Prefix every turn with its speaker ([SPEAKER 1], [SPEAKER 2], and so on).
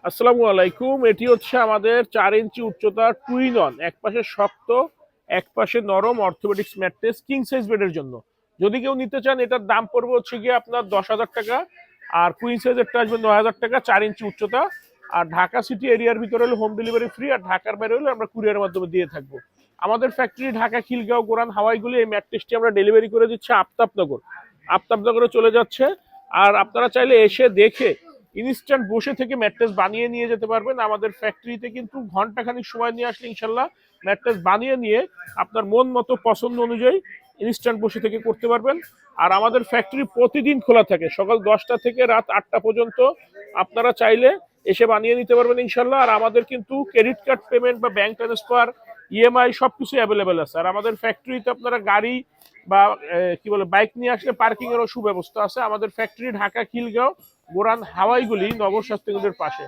[SPEAKER 1] আসসালামু আলাইকুম। এটি হচ্ছে আমাদের 4 ইঞ্চি উচ্চতার টুইন অন, এক পাশে শক্ত এক পাশে নরম অর্থোপেডিক্স ম্যাট্রেস কিং সাইজ বেডের জন্য। যদি কেউ নিতে চান এটার দাম পড়বে হচ্ছে গিয়ে আপনার 10,000 টাকা, আর কুইন সাইজেরটা আসবে 9,000 টাকা। 4 ইঞ্চি উচ্চতা, আর ঢাকা সিটি এরিয়ার ভিতরে হলে হোম ডেলিভারি ফ্রি, আর ঢাকার বাইরে হলে আমরা কুরিয়ারের মাধ্যমে দিয়ে থাকবো। আমাদের ফ্যাক্টরি ঢাকা, খিলগাঁও, গোরান, হাওয়াইগুলি এই ম্যাট্রেসটি আমরা ডেলিভারি করে দিচ্ছি আফতাবনগর। আফতাবনগরে চলে যাচ্ছে। আর আপনারা চাইলে এসে দেখে ইনস্ট্যান্ট বসে থেকে ম্যাট্রেস বানিয়ে নিয়ে যেতে পারবেন। আমাদের ফ্যাক্টরিতে কিন্তু ঘন্টাখানিক সময় নিয়ে আসলে ইনশাল্লাহ ম্যাট্রেস বানিয়ে নিয়ে আপনার মন মতো পছন্দ অনুযায়ী ইনস্ট্যান্ট বসে থেকে করতে পারবেন। আর আমাদের ফ্যাক্টরি প্রতিদিন খোলা থাকে সকাল 10টা থেকে রাত 8টা পর্যন্ত। আপনারা চাইলে এসে বানিয়ে নিতে পারবেন ইনশাল্লাহ। আর আমাদের কিন্তু ক্রেডিট কার্ড পেমেন্ট বা ব্যাংক ট্রান্সফার, ইএমআই সবকিছু অ্যাভেলেবেল আছে। আর আমাদের ফ্যাক্টরিতে আপনারা গাড়ি বা কি বলে বাইক নিয়ে আসলে পার্কিং এরও সুব্যবস্থা আছে। আমাদের ফ্যাক্টরি ঢাকা, খিলগাঁও, গোরান, হাওয়াইগুলি নগর স্বাস্থ্য কেন্দ্রের পাশে।